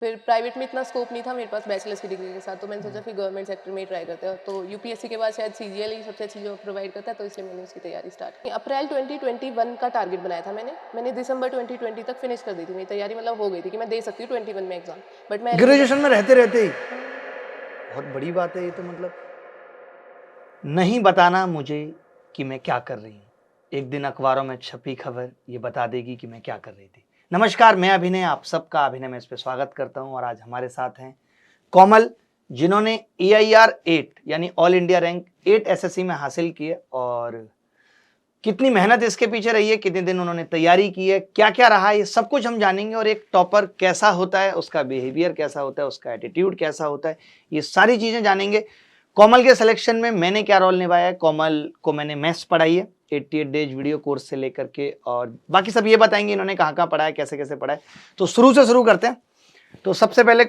फिर प्राइवेट में इतना स्कोप नहीं था मेरे पास बैचलर्स की डिग्री के साथ, तो मैंने सोचा फिर गवर्नमेंट सेक्टर में ही ट्राई करते हैं। तो यूपीएससी के बाद शायद सीजीएल ही सबसे अच्छी जॉब प्रोवाइड करता है, तो इसलिए मैंने उसकी तैयारी स्टार्ट की। अप्रैल 2021 का टारगेट बनाया था मैंने दिसंबर 2020 तक फिनिश कर दी थी। मेरी तैयारी मतलब हो गई थी कि मैं दे सकती हूँ 21 में एग्जाम, बट मैं ग्रेजुएशन में रहते रहते ही बहुत बड़ी बात है ये तो। मतलब नहीं बताना मुझे कि मैं क्या कर रही हूँ, एक दिन अखबारों में छपी खबर ये बता देगी कि मैं क्या कर रही थी। नमस्कार, मैं अभिनय, आप सबका अभिनय में इस पे स्वागत करता हूँ। और आज हमारे साथ हैं कोमल, जिन्होंने AIR 8 यानी ऑल इंडिया रैंक 8 SSC में हासिल की है। और कितनी मेहनत इसके पीछे रही है, कितने दिन उन्होंने तैयारी की है, क्या क्या रहा है, ये सब कुछ हम जानेंगे। और एक टॉपर कैसा होता है, उसका बिहेवियर कैसा होता है, उसका एटीट्यूड कैसा होता है, ये सारी चीजें जानेंगे। कोमल के सिलेक्शन में मैंने क्या रोल निभाया है, कोमल को मैंने मैथ्स पढ़ाई है 88 डेज वीडियो कोर्स से लेकर के, और बाकी सब ये बताएंगे इन्होंने कहाँ कहाँ पढ़ा है, कैसे कैसे पढ़ा है। तो शुरू से शुरू करते हैं। तो सबसे पहले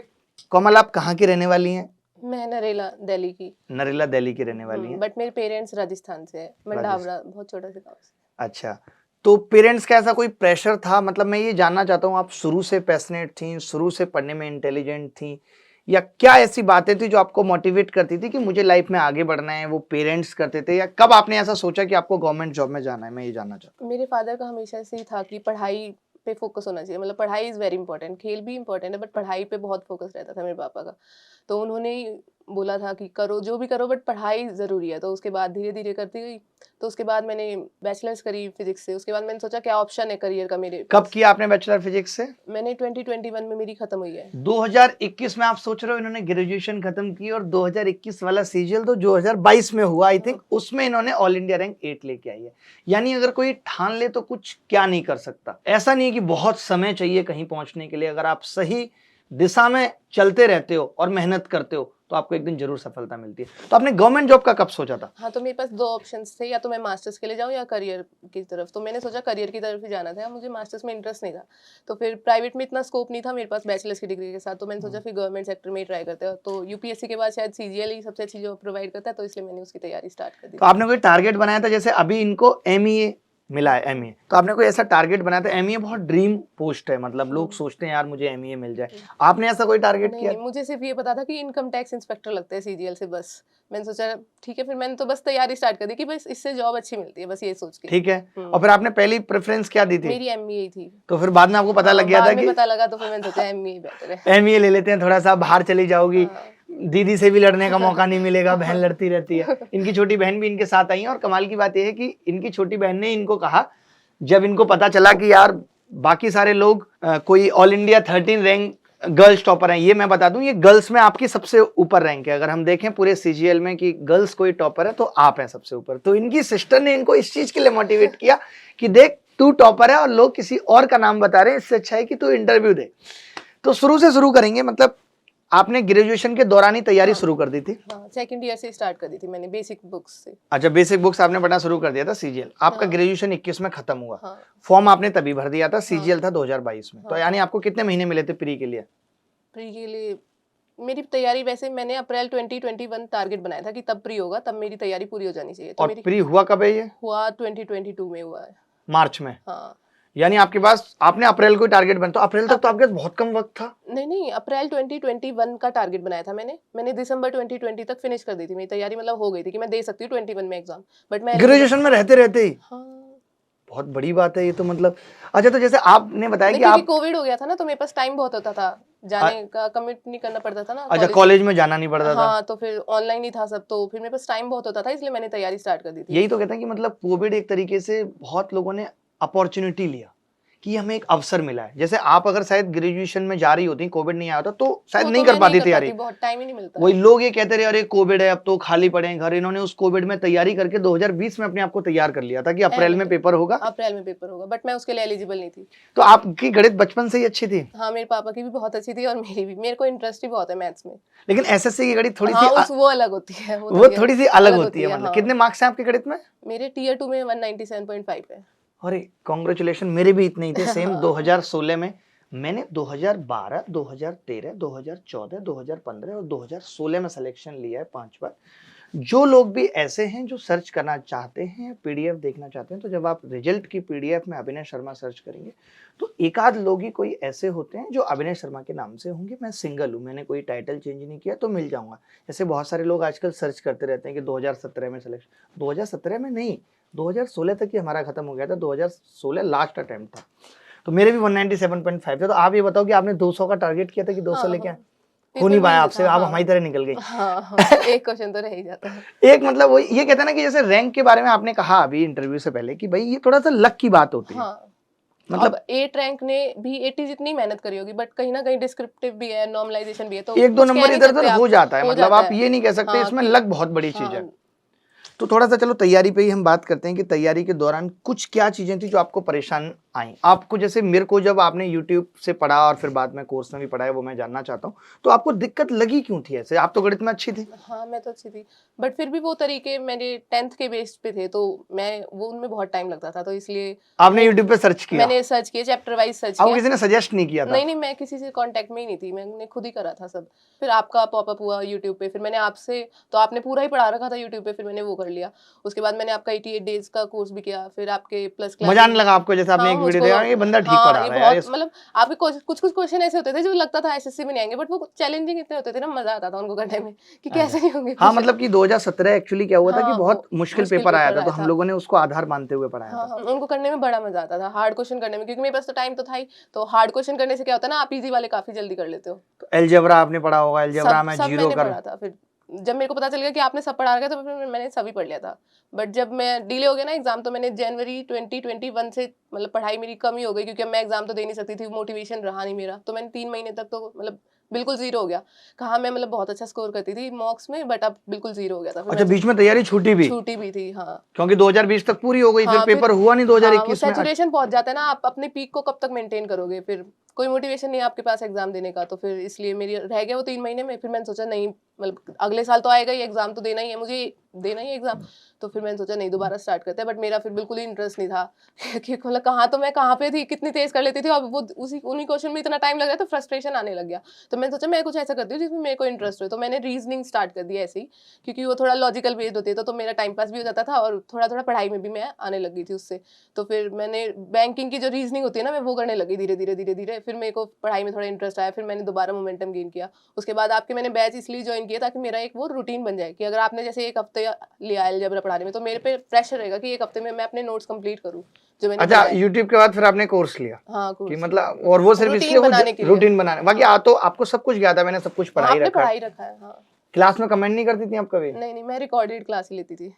कोमल, आप कहाँ की रहने वाली हैं? मैं नरेला दिल्ली की। नरेला दिल्ली की रहने वाली हैं, बट मेरे पेरेंट्स राजस्थान से है, मंडावरा, बहुत छोटा सा गाँव से। अच्छा, तो पेरेंट्स का ऐसा कोई प्रेशर था? मतलब मैं ये जानना चाहता हूँ, आप शुरू से पैशनेट थी, शुरू से पढ़ने में इंटेलिजेंट थी, या क्या ऐसी बातें थी जो आपको मोटिवेट करती थी कि मुझे लाइफ में आगे बढ़ना है? वो पेरेंट्स करते थे, या कब आपने ऐसा सोचा कि आपको गवर्नमेंट जॉब में जाना है? मैं ये जानना चाहता मेरे फादर का हमेशा से ही था कि पढ़ाई पे फोकस होना चाहिए, मतलब पढ़ाई इज़ वेरी इंपॉर्टेंट, खेल भी इंपॉर्टेंट है बट पढ़ाई पे बहुत फोकस रहता था मेरे पापा का। तो उन्होंने ही बोला था कि करो जो भी करो बट पढ़ाई ज़रूरी है, तो उसके बाद धीरे धीरे करती गई। तो उसके बाद मैंने बैचलर्स करी फिजिक्स से। उसके बाद मैंने सोचा क्या ऑप्शन है करियर का मेरे हूँ। कब पास। किया आपने बैचलर फिजिक्स से? मैंने 2021 में मेरी खत्म हुई है। 2021 में आप सोच रहे हो इन्होंने ग्रेजुएशन खत्म की, और 2021 वाला सीजीएल तो 2022 में हुआ आई थिंक, उसमें इन्होंने ऑल इंडिया रैंक 8 लेके आई है। यानी अगर कोई ठान ले तो कुछ क्या नहीं कर सकता। ऐसा नहीं है कि बहुत समय चाहिए कहीं पहुंचने के लिए। अगर आप सही दिशा में चलते रहते हो और मेहनत करते हो तो आपको एक दिन जरूर सफलता मिलती है। तो आपने गवर्नमेंट जॉब का कब सोचा था? हाँ, तो मेरे पास दो ऑप्शंस थे, या तो मैं मास्टर्स के लिए जाऊँ या करियर की तरफ। तो मैंने सोचा करियर की तरफ ही जाना था, मुझे मास्टर्स में इंटरेस्ट नहीं था। तो फिर प्राइवेट में इतना स्कोप नहीं था मेरे पास बैचलर्स की डिग्री के साथ, तो मैंने सोचा फिर गवर्नमेंट सेक्टर में ही ट्राई करते हैं। तो यूपीएससी के बाद शायद सीजीएल ही सबसे अच्छी जॉब प्रोवाइड करता है, तो इसलिए मैंने उसकी तैयारी स्टार्ट कर दी। तो आपने कोई टारगेट बनाया था? जैसे अभी इनको MEA मिला है, MA, तो आपने कोई ऐसा टारगेट बनाया था? MA बहुत ड्रीम पोस्ट है, मतलब लोग सोचते हैं यार मुझे MA मिल जाए। आपने ऐसा कोई टारगेट नहीं किया? नहीं, मुझे सिर्फ ये पता था कि इनकम टैक्स इंस्पेक्टर लगते हैं सीजीएल से, बस। मैंने सोचा ठीक है, फिर मैंने तो बस तैयारी स्टार्ट कर दी कि बस इससे जॉब अच्छी मिलती है, बस ये सोच के। ठीक है, और फिर आपने पहली प्रेफरेंस क्या दी थी? मेरी एमबीए थी। तो फिर बाद में आपको पता लग गया था बाद में कि पता लगा, तो फिर मैंने सोचा एमबीए बेटर है। MA ले लेते हैं, थोड़ा सा बाहर चली जाओगी, दीदी से भी लड़ने का मौका नहीं मिलेगा, बहन लड़ती रहती है। इनकी छोटी बहन भी इनके साथ आई है, और कमाल की बात यह है कि इनकी छोटी बहन ने इनको कहा, जब इनको पता चला कि यार बाकी सारे लोग कोई all India 13 rank girls topper हैं, ये मैं बता दूं ये गर्ल्स में आपकी सबसे ऊपर रैंक है। अगर हम देखें पूरे सीजीएल में कि गर्ल्स कोई टॉपर है तो आप हैं सबसे ऊपर। तो इनकी सिस्टर ने इनको इस चीज के लिए मोटिवेट किया कि देख तू टॉपर है और लोग किसी और का नाम बता रहे हैं, इससे अच्छा है कि तू इंटरव्यू दे। तो शुरू से शुरू करेंगे, मतलब आपने ग्रेजुएशन के दौरान ही तैयारी शुरू कर दी थी? हाँ, सेकंड ईयर से स्टार्ट कर दी थी मैंने, बेसिक बुक्स से। अच्छा, बेसिक बुक्स आपने पढ़ना शुरू कर दिया था सीजीएल। आपका ग्रेजुएशन 21 में खत्म हुआ। फॉर्म आपने तभी भर दिया था, सीजीएल था 2022 में। तो यानी आपको कितने महीने मिले थे प्री के लिए? प्री के लिए मेरी तैयारी, वैसे मैंने अप्रैल 2021 टारगेट बनाया था कि तब प्री होगा, तब मेरी तैयारी पूरी हो जानी चाहिए। तो और मेरी प्री हुआ कब है? ये हुआ 2022 में हुआ है, मार्च में। हाँ। यानी आपके पास, आपने अप्रैल को टारगेट बना, तो अप्रैल तक तो आपके पास बहुत कम वक्त था। नहीं, अप्रैल 2021 का टारगेट बनाया था मैंने दिसंबर 2020 तक फिनिश कर दी थी। मेरी तैयारी मतलब हो गई थी कि मैं दे सकती हूँ 21 में एग्जाम, बट मैं ग्रेजुएशन में रहते रहते ही? हाँ। बहुत बड़ी बात है ये तो। मतलब अच्छा, तो जैसे आपने बताया कि क्योंकि आप, कोविड हो गया था ना, तो मेरे पास टाइम बहुत होता था, जाने का कमिट नहीं करना पड़ता था ना। अच्छा, कॉलेज में जाना नहीं पड़ता था। हाँ, तो फिर ऑनलाइन ही था सब, तो फिर मेरे पास टाइम बहुत होता था, इसलिए मैंने तैयारी स्टार्ट कर दी थी। यही तो कहते हैं कि मतलब कोविड एक तरीके से बहुत लोगों ने अपॉर्चुनिटी लिया कि हमें एक अवसर मिला है। जैसे आप अगर शायद ग्रेजुएशन में जा रही होती, कोविड नहीं आया होता तो शायद नहीं कर पाती तैयारी। बहुत टाइम ही नहीं मिलता। वही लोग ये कहते रहे अरे कोविड है अब तो खाली पड़े हैं घर। इन्होंने उस कोविड में तैयारी करके 2020 में अपने आप को तैयार कर लिया था कि अप्रैल में पेपर होगा। बट मैं उसके लिए एलिजिबल नहीं थी। तो आपकी गणित बचपन से ही अच्छी थी? हाँ, मेरे पापा की भी बहुत अच्छी थी और मेरी भी। मेरे को इंटरेस्ट ही बहुत है मैथ्स में। लेकिन एसएससी की गणित थोड़ी सी वो अलग होती है, वो थोड़ी सी अलग होती है। मतलब कितने मार्क्स हैं आपके गणित में? मेरे टीयर 2 में 197.5 है। अरे कांग्रेचुलेशन, मेरे भी इतने ही थे सेम। 2016 में मैंने 2012, 2013, 2014, 2015 और 2016 में सिलेक्शन लिया है 5 बार। जो लोग भी ऐसे हैं जो सर्च करना चाहते हैं, पीडीएफ देखना चाहते हैं, तो जब आप रिजल्ट की पीडीएफ में अभिनय शर्मा सर्च करेंगे तो एक आध लोग ही कोई ऐसे होते हैं जो अभिनय शर्मा के नाम से होंगे। मैं सिंगल हूँ, मैंने कोई टाइटल चेंज नहीं किया तो मिल जाऊंगा। ऐसे बहुत सारे लोग आजकल सर्च करते रहते हैं कि 2017 में सिलेक्शन, 2017 में नहीं, 2016 तक ही हमारा खत्म हो गया था, 2016 लास्ट अटेम्प्ट था। तो मेरे भी 197.5 थे। तो आप ये बताओ कि आपने 200 का टारगेट किया था कि 200 हाँ लेके हाँ, आए? हो नहीं पेपर पाया भी आपसे, था, आप हाँ हमारी तरह निकल गई। हाँ हाँ, एक क्वेश्चन तो रह ही जाता है। एक मतलब वो ये कहते हैं ना कि जैसे रैंक के बारे में आपने कहा अभी इंटरव्यू से पहले कि भाई ये थोड़ा सा लक की बात होती है। हाँ, मतलब अब 8 रैंक ने भी 80 जितनी मेहनत करी होगी, बट कहीं ना कहीं डिस्क्रिप्टिव भी है, नॉर्मलाइजेशन भी है, तो एक दो कुछ कह नंबर नहीं इधर सकते उधर हो आप, जाता है, हो मतलब जाता आप है। ये नहीं कह सकते हाँ इसमें कि लक बहुत बड़ी चीज है। हाँ, तो थोड़ा सा चलो तैयारी पे ही हम बात करते हैं कि तैयारी के दौरान कुछ क्या चीजें थी जो आपको परेशान आई आपको। जैसे मेरे को जब आपने यूट्यूब से पढ़ा और फिर बाद में कोर्स में भी पढ़ा है, वो मैं जानना चाहता हूँ। तो आपको दिक्कत लगी क्यों थी? ऐसे आप तो गणित में अच्छी थी। हाँ मैं तो अच्छी थी, बट फिर भी वो तरीके मेरे 10th के बेस पे थे, तो मैं वो उनमें बहुत टाइम लगता था, तो इसलिए आपने वो यूट्यूब पे सर्च किया? मैंने सर्च किया, चैप्टर वाइज सर्च आपको किया। किसी ने सजेस्ट नहीं किया था? नहीं, मैं किसी से कांटेक्ट में ही नहीं थी, मैंने खुद ही करा था सब। फिर आपका पॉपअप हुआ यूट्यूब पे, फिर मैंने आपसे, तो आपने पूरा ही पढ़ा रखा था यूट्यूब पे, फिर मैंने वो कर लिया। उसके बाद मैंने आपका 88 डेज का कोर्स भी किया, फिर आपके प्लस मजा क्लासेस। नहीं लगा आपको? जैसे आपने हाँ, एक वीडियो मुझको देखा ये बंदा ठीक हाँ, पढ़ा ये रहा है यार बहुत मतलब आपके कुछ क्वेश्चन ऐसे होते थे जो लगता था एसएससी में नहीं आएंगे, बट वो चैलेंजिंग इतने होते थे ना, मजा आता था उनको करने में कि कैसे नहीं होंगे हाँ, क्वेश्चन। मतलब कि 2017 एक्चुअली क्या हुआ था कि हाँ, बहुत वो मुश्किल मुश्किल पेपर आया पेपर था, तो आया हम था। लोगों ने उसको आधार मानते हुए पढ़ाया हाँ था। हाँ, उनको करने में बड़ा मजा आता था, हार्ड क्वेश्चन करने में, क्योंकि मेरे पास तो टाइम तो था ही। तो हार्ड क्वेश्चन करने से क्या होता है ना, आप इजी वाले काफी जल्दी कर लेते हो। तो अलजेब्रा आपने पढ़ा होगा, अलजेब्रा सब में सब जीरो मैंने कर। पढ़ा था। फिर जब मेरे को पता चल गया कि आपने सब पढ़ा रखा है, तो फिर मैंने सभी पढ़ लिया था। बट जब मैं डिले हो गया ना एग्जाम, तो मैंने जनवरी 2021 से मतलब पढ़ाई मेरी कम ही हो गई, क्योंकि अब मैं एग्जाम तो दे नहीं सकती थी, मोटिवेशन रहा नहीं मेरा। तो मैंने 3 महीने तक तो मतलब बिल्कुल जीरो हो गया। कहाँ मैं मतलब बहुत अच्छा स्कोर करती थी मॉक्स में, बट अब बिल्कुल जीरो हो गया था। फिर अच्छा, मैं बीच में तैयारी छूटी भी? छूटी भी थी, हाँ। क्योंकि 2020 तक पूरी हो गई, फिर हाँ, फिर पेपर हुआ नहीं हाँ, वो 2021 में। सैचुरेशन पहुंच जाता है ना, आप अपने पीक को कब तक मेंटेन करोगे, फिर कोई मोटिवेशन नहीं है आपके पास एग्जाम देने का। तो फिर इसलिए मेरी रह गया वो 3 महीने में। फिर मैंने सोचा नहीं, मतलब अगले साल तो आएगा ही, एग्जाम तो देना ही है मुझे, देना ही है एग्जाम। तो फिर मैंने सोचा नहीं, दोबारा स्टार्ट करते हैं। बट मेरा फिर बिल्कुल ही इंटरेस्ट नहीं था कि मतलब कहाँ तो मैं कहाँ पे थी, कितनी तेज कर लेती थी, और वो उन्हीं क्वेश्चन में इतना टाइम लग रहा था, फ्रस्ट्रेशन आने लग गया। तो मैंने सोचा मैं कुछ ऐसा करती हूँ जिसमें मेरे को इंटरेस्ट हो। तो मैंने रीजनिंग स्टार्ट कर दिया ऐसे ही, क्योंकि वो थोड़ा लॉजिकल बेस्ड होती है, तो मेरा टाइम पास भी हो जाता था और थोड़ा थोड़ा पढ़ाई में भी मैं आने लग गई थी उससे। तो फिर मैंने बैंकिंग की जो रीजनिंग होती है ना, मैं वो करने लगी धीरे धीरे धीरे धीरे। फिर मेरे को पढ़ाई में थोड़ा इंटरेस्ट आया, फिर मैंने दोबारा मोमेंटम गेन किया। उसके बाद आपके मैंने बैच इसलिए ज्वाइन किया ताकि मेरा एक वो रूटीन बन जाए, कि अगर आपने जैसे एक हफ्ते लिया अलजेब्रा पढ़ाने में, तो मेरे पे प्रेशर रहेगा कि एक हफ्ते में मैं अपने नोट्स कंप्लीट करूँ जो मैंने अच्छा, पढ़ा है। यूट्यूब के बाद फिर आपने कोर्स लिया? हाँ, कि कोर्स लिया, मतलब, और वो सिर्फ इसलिए रूटीन बनाने के लिए। रूटीन बनाने, बाकी हाँ, तो आपको सब कुछ याद है, मैंने सब कुछ पढ़ा हाँ, ही आपने रखा पढ़ा है। ही रखा है। हाँ, क्लास में कमेंट नहीं करती थी आप कभी? नहीं नहीं, मैं रिकॉर्डेड क्लास ही लेती थी।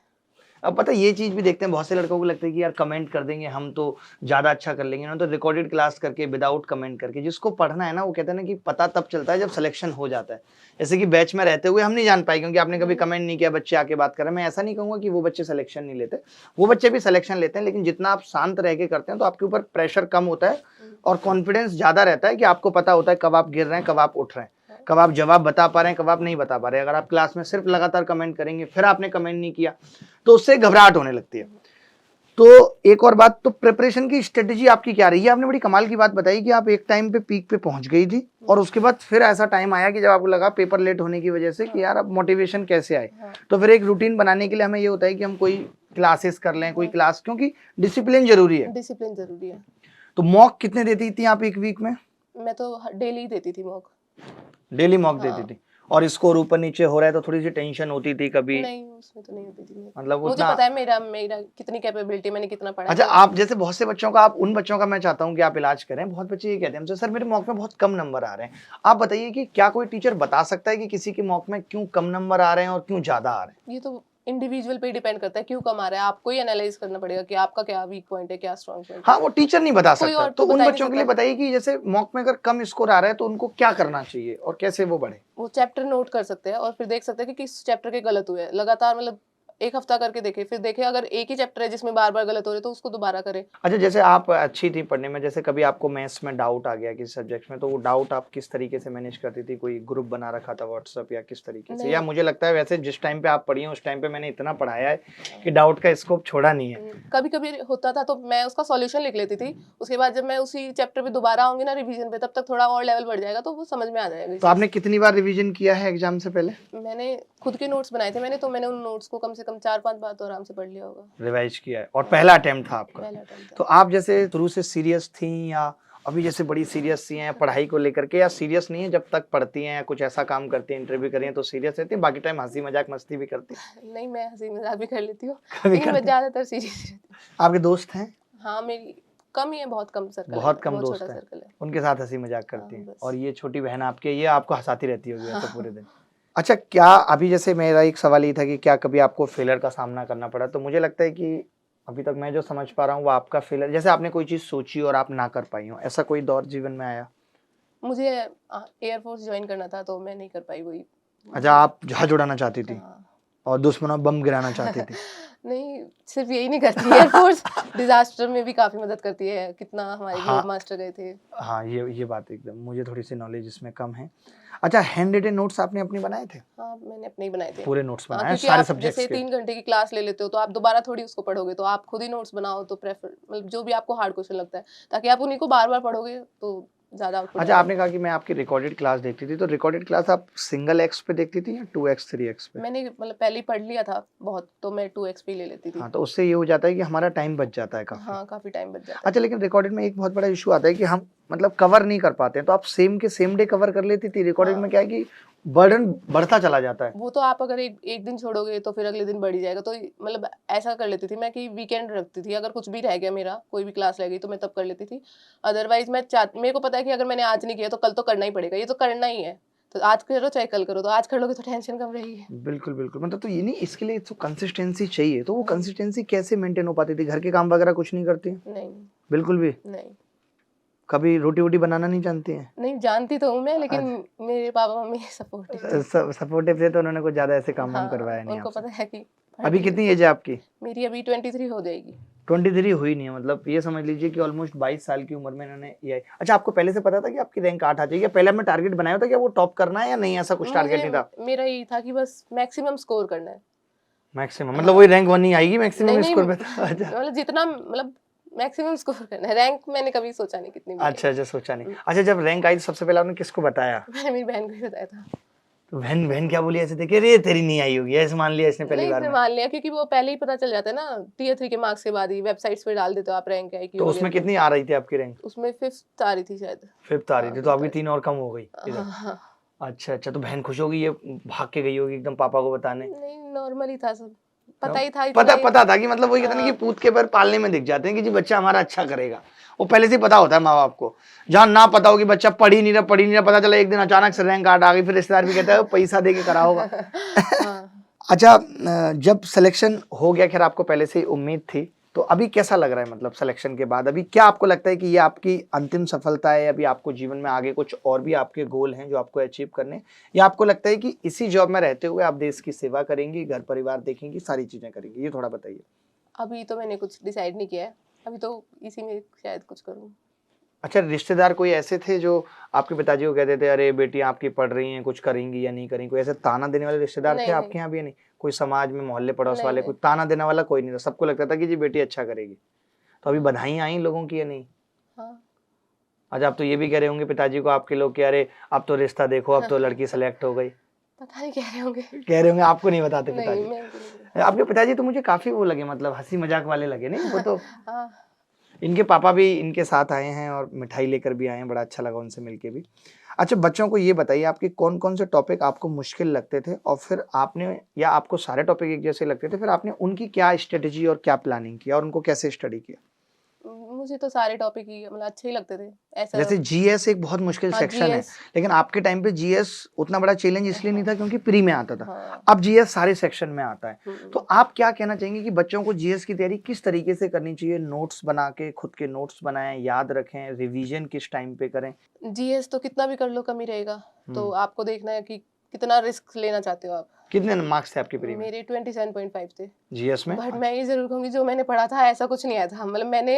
अब पता है ये चीज भी देखते हैं, बहुत से लड़कों को लगता है कि यार कमेंट कर देंगे हम तो ज्यादा अच्छा कर लेंगे ना, तो रिकॉर्डेड क्लास करके विदाउट कमेंट करके जिसको पढ़ना है ना, वो कहते हैं ना कि पता तब चलता है जब सिलेक्शन हो जाता है। जैसे कि बैच में रहते हुए हम नहीं जान पाए क्योंकि आपने कभी कमेंट नहीं किया, बच्चे आके बात कर रहे हैं। मैं ऐसा नहीं कहूंगा कि वो बच्चे सिलेक्शन नहीं लेते, वो बच्चे भी सिलेक्शन लेते हैं, लेकिन जितना आप शांत रह के करते हैं तो आपके ऊपर प्रेशर कम होता है और कॉन्फिडेंस ज्यादा रहता है कि आपको पता होता है कब आप गिर रहे हैं, कब आप उठ रहे हैं, कब आप जवाब बता पा रहे हैं, कब आप नहीं बता पा रहे हैं। अगर आप क्लास में सिर्फ लगातार कमेंट करेंगे, फिर आपने कमेंट नहीं किया, तो उससे घबराहट होने लगती है। तो एक और बात, तो प्रिपरेशन की स्ट्रेटेजी आपकी क्या रही है? आपने बड़ी कमाल की बात बताई कि आप एक टाइम पे पीक पे पहुंच गई थी और उसके बाद फिर ऐसा टाइम आया कि जब आपको लगा पेपर लेट होने की वजह से कि यार अब मोटिवेशन कैसे आए। तो फिर एक रूटीन बनाने के लिए हमें ये होता है कि हम कोई क्लासेस कर लें, कोई क्लास, क्योंकि डिसिप्लिन जरूरी है। डिसिप्लिन जरूरी है। तो मॉक कितने देती थी आप एक वीक में? मैं तो डेली ही देती थी मॉक। डेली मॉक हाँ। देती थी? और स्कोर ऊपर नीचे हो रहा है तो थोड़ी सी टेंशन होती थी कभी? नहीं, उसमें तो नहीं होती थी। मतलब मुझे उतना? पता है मेरा मेरा कितनी कैपेबिलिटी, मैंने कितना पढ़ा है। अच्छा, तो आप जैसे बहुत से बच्चों का, आप उन बच्चों का मैं चाहता हूं कि आप इलाज करें। बहुत बच्चे ये कहते हैं हमसे, सर मेरे मॉक में बहुत कम नंबर आ रहे हैं। आप बताइए कि क्या कोई टीचर बता सकता है कि किसी के मॉक में क्यों कम नंबर आ रहे हैं और क्यों ज्यादा आ रहे हैं? ये तो इंडिविजुअल पे डिपेंड करता है क्यों कम आ रहा है। आपको ही एनालाइज करना पड़ेगा कि आपका क्या वीक पॉइंट है, क्या स्ट्रांग पॉइंट है। हाँ, वो टीचर नहीं बता कोई सकता, और तो तो उन बता ही बच्चों नहीं के लिए सकता। बताइए कि जैसे मॉक में अगर कम स्कोर आ रहा है तो उनको क्या करना चाहिए और कैसे वो बढ़े? वो चैप्टर नोट कर सकते हैं और फिर देख सकते हैं कि किस चैप्टर के गलत हुए हैं लगातार। मतलब एक हफ्ता करके देखे, फिर देखे अगर एक ही चैप्टर है जिसमें बार बार गलत हो रहे तो उसको दोबारा करें। अच्छा, जैसे आप अच्छी थी पढ़ने में, जैसे कभी आपको मैथ्स में डाउट आ गया किसी सब्जेक्ट में, तो वो डाउट आप किस तरीके से मैनेज करती थी? कोई ग्रुप बना रखा था व्हाट्सएप या किस तरीके से? या नहीं। मुझे लगता है वैसे जिस टाइम पे आप पढ़ी हैं उस टाइम पे मैंने इतना पढ़ाया है कि डाउट का स्कोप छोड़ा नहीं है। कभी कभी होता था तो मैं उसका सॉल्यूशन लिख लेती थी, उसके बाद जब मैं उसी चैप्टर पे दोबारा आऊंगी ना रिवीजन पे, तब तक थोड़ा और लेवल बढ़ जाएगा तो वो समझ में आ जाएगा। तो आपने कितनी बार रिवीजन किया है एग्जाम से पहले? मैंने खुद के नोट्स बनाए थे मैंने उन नोट्स को कम से कम 4-5 बार तो आराम से पढ़ लिया होगा। रिवाइज किया है और पहला अटेम्प्ट था आपका? पहला अटेम्प्ट था। तो आप जैसे शुरू से सीरियस थी या अभी जैसे बड़ी सीरियस सी हैं पढ़ाई को लेकर के, या सीरियस नहीं है जब तक पढ़ती हैं या कुछ ऐसा काम करती हैं, इंटरव्यू कर रही हैं तो सीरियस रहती हैं, बाकी टाइम हंसी मजाक मस्ती भी करती हैं? नहीं, मैं हंसी मजाक भी कर लेती हूँ, कभी लेकिन मैं करते हैं? ज्यादातर सीरियस रहती आपके दोस्त हैं? हूँ। हाँ, मेरी कम ही है, बहुत कम सर्कल है, बहुत कम बहुत दोस्त छोटा हैं, सर्कल है। उनके साथ हंसी मजाक करती हाँ, हैं। बस। और ये छोटी बहन आपकी है, ये आपको हंसाती रहती होगी वैसे हाँ। पूरे दिन। अच्छा, क्या अभी जैसे मेरा एक सवाल ये था कि क्या कभी आपको फेलियर का सामना करना पड़ा? तो मुझे लगता है कि अभी तक मैं जो समझ पा रहा हूँ वो आपका फेलियर, जैसे आपने कोई चीज सोची और आप ना कर पाई हो, ऐसा कोई दौर जीवन में आया? मुझे एयरफोर्स ज्वाइन करना था तो मैं नहीं कर पाई वही। अच्छा, आप जहाज उड़ाना चाहती थी हाँ। और दुश्मनों पर बम गिराना चाहती थी? नहीं, सिर्फ यही नहीं करती एयरफोर्स, डिजास्टर में भी काफी मदद करती है, कितना हमारे हाँ। ग्लोब मास्टर गए थे। हाँ, ये बात एकदम, मुझे थोड़ी सी नॉलेज इसमें कम है। अच्छा, हैंड रिटन नोट्स आपने अपने बनाए थे? हाँ, मैंने अपने ही बनाए थे। पूरे नोट्स हाँ, बनाए क्योंकि सारे आप सब्जेक्ट्स जैसे के? 3 घंटे की क्लास ले लेते हो तो आप दोबारा थोड़ी उसको पढ़ोगे, तो आप खुद ही नोट्स बनाओ तो प्रेफर मतलब जो भी आपको हार्ड क्वेश्चन लगता है, ताकि आप उन्हीं को बार-बार पढ़ोगे तो ज़्यादा आउटपुट अच्छा, आएगा। आपने कहा कि मैं आपकी रिकॉर्डेड क्लास देखती थी, तो रिकॉर्डेड क्लास आप सिंगल एक्स पे देखती थी या 2x 3x पे? मैंने मतलब पहले ही पढ़ लिया था बहुत, तो मैं 2x पे ही ले लेती थी। हाँ, तो उससे ये हो जाता है कि हमारा टाइम बच जाता है काफी। हाँ, काफ़ी टाइम बच जाता है। अच्छा, लेकिन रिकॉर्डेड में एक बहुत बड़ा इशू आता है कि हम मतलब कवर नहीं कर पाते हैं, तो आप सेम के सेम डे कवर कर लेती थी? रिकॉर्डेड में हाँ। क्या है कि बर्डन बढ़ता चला जाता है। वो तो आप अगर एक दिन छोड़ोगे तो फिर अगले दिन बढ़ ही जाएगा, तो मतलब ऐसा कर लेती थी मैं कि वीकेंड रखती थी, अगर कुछ भी रह गया मेरा, कोई भी क्लास रह गई तो मैं तब कर लेती थी। अदरवाइज़ मेरे को पता है कि अगर मैंने आज नहीं किया तो कल तो करना ही पड़ेगा, ये तो करना ही है। तो आज करो चाहे कल करो, तो आज कर लोगे तो टेंशन कम रहेगी। बिल्कुल, बिल्कुल। मतलब तो ये नहीं, इसके लिए तो कंसिस्टेंसी चाहिए, तो वो कंसिस्टेंसी कैसे मेंटेन हो पाती थी? घर के काम वगैरह कुछ नहीं करती? नहीं, बिल्कुल भी? नहीं। कभी रोटी-वोटी बनाना नहीं जानती हैं? नहीं, जानती तो हूँ मैं, लेकिन अच्छा। मेरे पापा-मम्मी सपोर्टिव थे। सपोर्टिव थे तो उन्होंने कुछ ज़्यादा ऐसे काम-वाम हाँ, करवाया नहीं उनको आपसे। पता है कि अभी पढ़ कितनी एज है आपकी? मेरी अभी 23 हो जाएगी। 23 हुई नहीं है, मतलब ये समझ लीजिए कि ऑलमोस्ट 22 साल की उम्र में इन्होंने ये। अच्छा, आपको पहले से पता था कि आपकी रैंक 8 आ जाएगी, या पहले आपने टारगेट बनाया था कि वो टॉप करना है, या नहीं ऐसा कुछ टारगेट नहीं था? मेरा यही था कि बस मैक्सिमम स्कोर करना है। मैक्सिमम मतलब वही रैंक 1 ही आएगी मैक्सिमम नहीं, स्कोर पे था? अच्छा। मतलब जितना मतलब मैक्सिमम स्कोर करना है, रैंक मैंने कभी सोचा नहीं कितनी भी अच्छा, अच्छा, सोचा नहीं। अच्छा, जब रैंक आई तो सबसे पहले आपने किसको बताया? मैंने मेरी बहन को ही बताया था। तो बहन बहन क्या बोली ऐसे? देखिए रे तेरी नहीं आई होगी, ऐसे मान लिया इसने पहली नहीं, बार इसने में? मान लिया क्योंकि वो पहले ही पता चल जाता है ना, टियर 3 के मार्क्स के बाद ही वेबसाइट्स पे डाल देते हो आप रैंक क्या है की तो हो उसमें गया। कितनी आ रही थी आपकी रैंक? उसमें 5th आ रही थी शायद। 5th आ रही हाँ, थी, तो 5th आपकी आ रही 3 और कम हो गई थी। इधर। हाँ, हाँ। अच्छा, अच्छा, तो बहन खुश होगी, ये भाग के गई होगी एकदम पापा को बताने? नहीं, नॉर्मल ही था सब। पता ही था पता इतना ही। पता था कि मतलब वही कहते हैं ना कि हाँ। पूत के पैर पालने में दिख जाते हैं कि जी बच्चा हमारा अच्छा करेगा। वो पहले से ही पता होता है माँ बाप को। जहाँ ना पता हो कि बच्चा पढ़ ही नहीं रहा, पता चला एक दिन अचानक से रैंक कार्ड आ गई, फिर रिश्तेदार भी कहता है पैसा दे के करा होगा। हाँ। अच्छा, जब सिलेक्शन हो गया, खैर आपको पहले से ही उम्मीद थी, तो अभी कैसा लग रहा है? मतलब सिलेक्शन के बाद अभी क्या आपको लगता है कि ये आपकी अंतिम सफलता है, अभी आपको जीवन में आगे कुछ और भी आपके गोल हैं जो आपको अचीव करने, या आपको लगता है कि इसी जॉब में रहते हुए आप देश की सेवा करेंगी, घर परिवार देखेंगी, सारी चीजें करेंगी? ये थोड़ा बताइए। अभी तो मैंने कुछ डिसाइड नहीं किया है, अभी तो इसी में शायद कुछ करूँ। अच्छा, रिश्तेदार कोई ऐसे थे जो आपके पिताजी को कहते थे अरे बेटी आपकी पढ़ रही हैं, कुछ करेंगी या नहीं करेंगी? कोई ऐसे ताना देने वाले रिश्तेदार थे नहीं, नहीं। आपके यहाँ भी या नहीं? कोई समाज में मोहल्ले पड़ोस नहीं, वाले नहीं। कोई ताना देने वाला कोई नहीं था? सबको लगता था कि जी बेटी अच्छा करेगी। तो अभी बधाइयाँ आई लोगों की या नहीं? हाँ। अच्छा, आप तो ये भी कह रहे होंगे पिताजी को आपके लोग कि अरे अब तो रिश्ता देखो, अब तो लड़की सेलेक्ट हो गई। पता नहीं कह रहे होंगे। कह रहे होंगे, आपको नहीं बताते नहीं, पिताजी? मैं नहीं। आपके पिताजी तो मुझे काफी वो लगे, मतलब हंसी मजाक वाले लगे, नहीं वो तो। हाँ। इनके पापा भी इनके साथ आए हैं और मिठाई लेकर भी आए हैं, बड़ा अच्छा लगा उनसे मिलके भी। अच्छा, बच्चों को ये बताइए आपके कौन कौन से टॉपिक आपको मुश्किल लगते थे, और फिर आपने, या आपको सारे टॉपिक एक जैसे लगते थे, फिर आपने उनकी क्या स्ट्रेटेजी और क्या प्लानिंग किया और उनको कैसे स्टडी किया? मुझे तो सारे टॉपिक ही मतलब अच्छे ही लगते थे ऐसा। जैसे जीएस एक बहुत मुश्किल हाँ, सेक्शन है, जीएस। लेकिन आपके टाइम पे जीएस उतना बड़ा चैलेंज इसलिए नहीं था क्योंकि प्री में आता था। हाँ। अब जीएस सारे सेक्शन में आता है। हम्म। तो आप क्या कहना चाहेंगे कि बच्चों को जीएस की तैयारी किस तरीके से करनी चाहिए? नोट्स बना के, खुद के नोट्स बनाएं, याद रखें, रिवीजन किस टाइम पे करें? जीएस तो कितना भी कर लो कम ही रहेगा, तो हम्म। आपको देखना है कि कितना रिस्क लेना चाहते हो आप। कितने मार्क्स थे आपके प्री में? मेरे 27.5 थे। जीएस में? बट मैं ये ज़रूर कहूँगी जो मैंने पढ़ा था ऐसा कुछ नहीं आया था। मतलब मैंने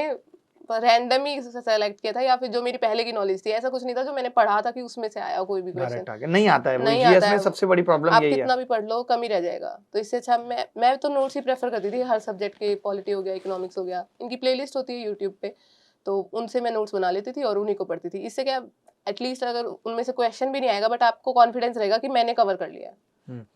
रैंडम ही सेलेक्ट किया था या फिर जो मेरी पहले की नॉलेज थी, ऐसा कुछ नहीं था जो मैंने पढ़ा था कि उसमें से आया कोई भी क्वेश्चन। डायरेक्ट आ गया, नहीं आता है वो, नहीं जीएस आता में है। सबसे बड़ी प्रॉब्लम आप यही है। कितना भी पढ़ लो कम ही रह जाएगा। तो इससे अच्छा मैं तो नोट्स ही प्रेफर करती थी हर सब्जेक्ट के, पॉलिटी हो गया, इकोनॉमिक्स हो गया, इनकी प्लेलिस्ट होती है यूट्यूब पे, तो उनसे मैं नोट्स बना लेती थी और उन्हीं को पढ़ती थी। इससे क्या एटलीस्ट अगर उनमें से क्वेश्चन भी नहीं आएगा बट आपको कॉन्फिडेंस रहेगा कि मैंने कवर कर लिया है,